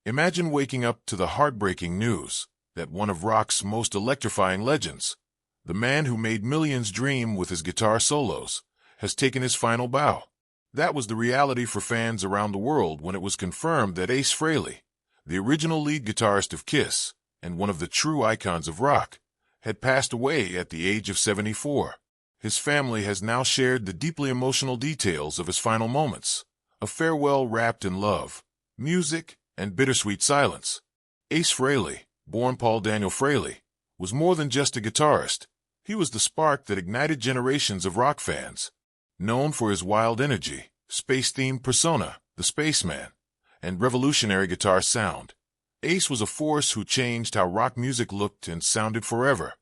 Imagine waking up to the heartbreaking news that one of rock's most electrifying legends, the man who made millions dream with his guitar solos, has taken his final bow. That was the reality for fans around the world when it was confirmed that Ace Frehley, the original lead guitarist of KISS and one of the true icons of rock, had passed away at the age of 74. His family has now shared the deeply emotional details of his final moments, a farewell wrapped in love, music, and bittersweet silence. Ace Frehley, born Paul Daniel Frehley, was more than just a guitarist. He was the spark that ignited generations of rock fans. Known for his wild energy, space-themed persona, the Spaceman, and revolutionary guitar sound, Ace was a force who changed how rock music looked and sounded forever.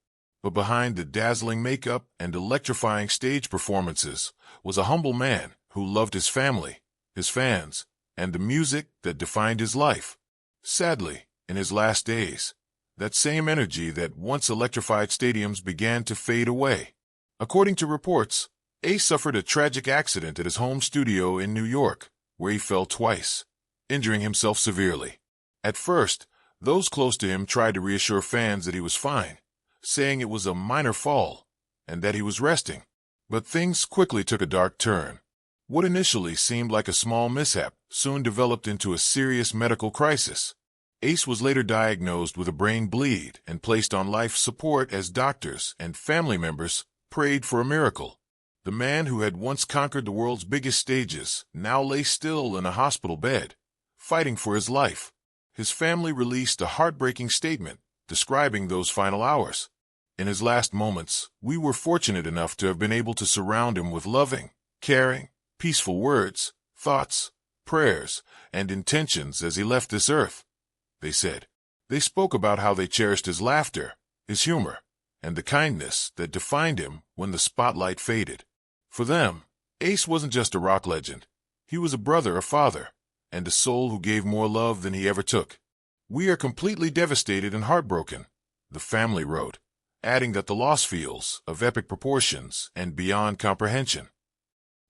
But behind the dazzling makeup and electrifying stage performances was a humble man who loved his family, his fans, and the music that defined his life. Sadly, in his last days, that same energy that once electrified stadiums began to fade away. According to reports, Ace suffered a tragic accident at his home studio in New York, where he fell twice, injuring himself severely. At first, those close to him tried to reassure fans that he was fine, saying it was a minor fall and that he was resting. But things quickly took a dark turn. What initially seemed like a small mishap soon developed into a serious medical crisis. Ace was later diagnosed with a brain bleed and placed on life support as doctors and family members prayed for a miracle. The man who had once conquered the world's biggest stages now lay still in a hospital bed, fighting for his life. His family released a heartbreaking statement describing those final hours. In his last moments, we were fortunate enough to have been able to surround him with loving, caring, peaceful words, thoughts, prayers, and intentions as he left this earth, they said. They spoke about how they cherished his laughter, his humor, and the kindness that defined him when the spotlight faded. For them, Ace wasn't just a rock legend. He was a brother, a father, and a soul who gave more love than he ever took. We are completely devastated and heartbroken, the family wrote, adding that the loss feels of epic proportions and beyond comprehension.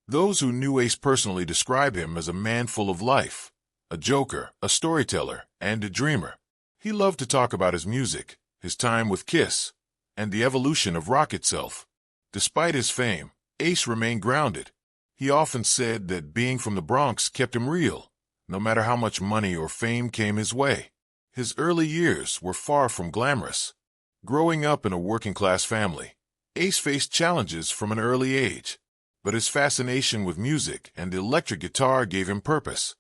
Those who knew Ace personally describe him as a man full of life, a joker, a storyteller, and a dreamer. He loved to talk about his music, his time with KISS, and the evolution of rock itself. Despite his fame, Ace remained grounded. He often said that being from the Bronx kept him real, no matter how much money or fame came his way. His early years were far from glamorous. Growing up in a working-class family, Ace faced challenges from an early age, but his fascination with music and the electric guitar gave him purpose.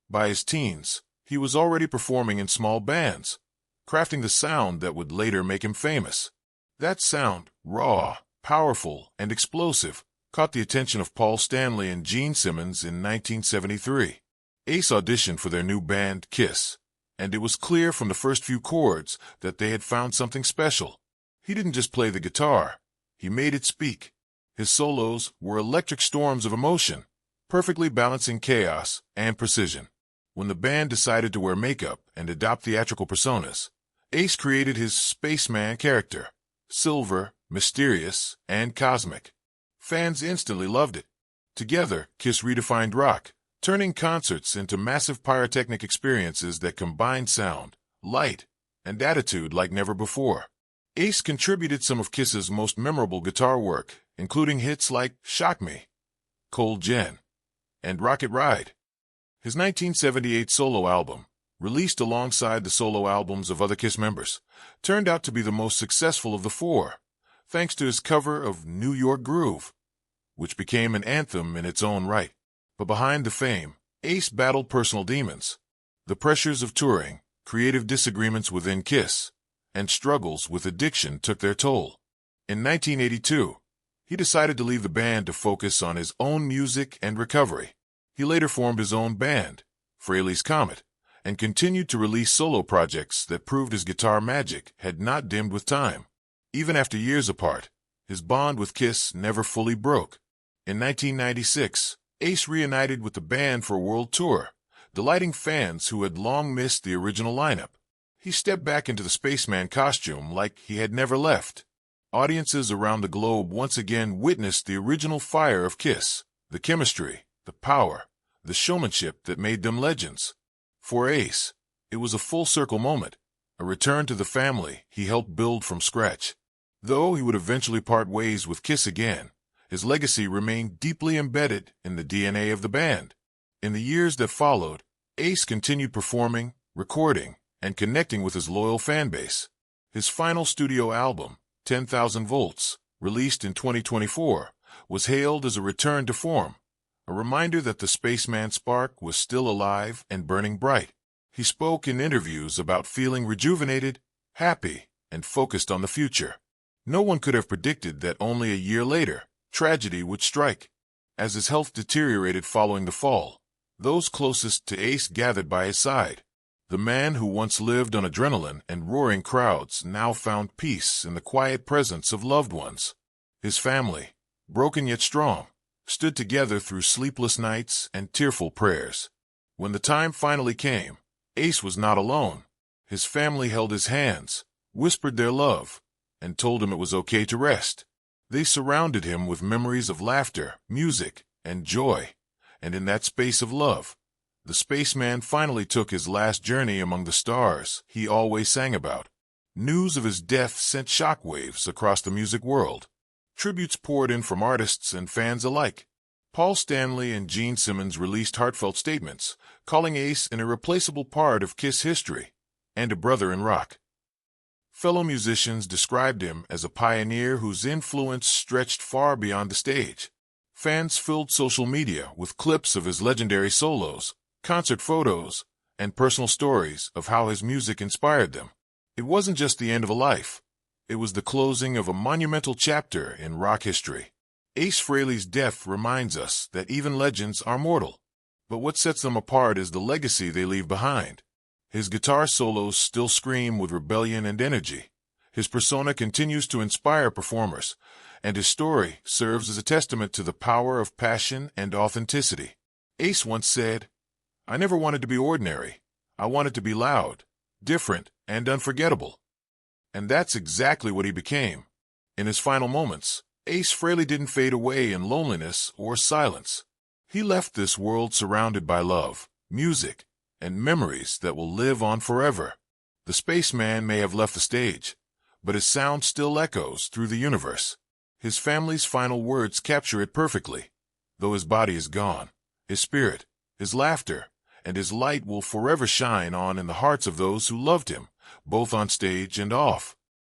By his teens, he was already performing in small bands, crafting the sound that would later make him famous. That sound, raw, powerful, and explosive, caught the attention of Paul Stanley and Gene Simmons in 1973. Ace auditioned for their new band, KISS, and it was clear from the first few chords that they had found something special. He didn't just play the guitar, he made it speak. His solos were electric storms of emotion, perfectly balancing chaos and precision. When the band decided to wear makeup and adopt theatrical personas, Ace created his Spaceman character, silver, mysterious, and cosmic. Fans instantly loved it. Together, KISS redefined rock, turning concerts into massive pyrotechnic experiences that combined sound, light, and attitude like never before. Ace contributed some of KISS's most memorable guitar work, including hits like Shock Me, Cold Gin, and Rocket Ride. His 1978 solo album, released alongside the solo albums of other KISS members, turned out to be the most successful of the four, thanks to his cover of New York Groove, which became an anthem in its own right. But behind the fame, Ace battled personal demons. The pressures of touring, creative disagreements within KISS, and struggles with addiction took their toll. In 1982, he decided to leave the band to focus on his own music and recovery. He later formed his own band, Frehley's Comet, and continued to release solo projects that proved his guitar magic had not dimmed with time. Even after years apart, his bond with KISS never fully broke. In 1996, Ace reunited with the band for a world tour, delighting fans who had long missed the original lineup. He stepped back into the spaceman costume like he had never left. Audiences around the globe once again witnessed the original fire of KISS, the chemistry, the power, the showmanship that made them legends. For Ace, It was a full-circle moment, a return to the family he helped build from scratch. Though he would eventually part ways with KISS again, his legacy remained deeply embedded in the DNA of the band. In the years that followed, Ace continued performing, recording, and connecting with his loyal fan base. His final studio album, 10,000 Volts, released in 2024, was hailed as a return to form, a reminder that the spaceman spark was still alive and burning bright. He spoke in interviews about feeling rejuvenated, happy, and focused on the future. No one could have predicted that only a year later, tragedy would strike. As his health deteriorated following the fall, those closest to Ace gathered by his side. The man who once lived on adrenaline and roaring crowds now found peace in the quiet presence of loved ones. His family, broken yet strong, stood together through sleepless nights and tearful prayers. When the time finally came, Ace was not alone. His family held his hands, whispered their love, and told him it was okay to rest. They surrounded him with memories of laughter, music, and joy, and in that space of love, the spaceman finally took his last journey among the stars he always sang about. News of his death sent shockwaves across the music world. Tributes poured in from artists and fans alike. Paul Stanley and Gene Simmons released heartfelt statements, calling Ace an irreplaceable part of KISS history and a brother in rock. Fellow musicians described him as a pioneer whose influence stretched far beyond the stage. Fans filled social media with clips of his legendary solos, concert photos, and personal stories of how his music inspired them. It wasn't just the end of a life. It was the closing of a monumental chapter in rock history. Ace Frehley's death reminds us that even legends are mortal. But what sets them apart is the legacy they leave behind. His guitar solos still scream with rebellion and energy. His persona continues to inspire performers, and his story serves as a testament to the power of passion and authenticity. Ace once said, "I never wanted to be ordinary. I wanted to be loud, different, and unforgettable." And that's exactly what he became. In his final moments, Ace Frehley didn't fade away in loneliness or silence. He left this world surrounded by love, music, and memories that will live on forever. The spaceman may have left the stage, but his sound still echoes through the universe. His family's final words capture it perfectly. Though his body is gone, his spirit, his laughter, and his light will forever shine on in the hearts of those who loved him, both on stage and off.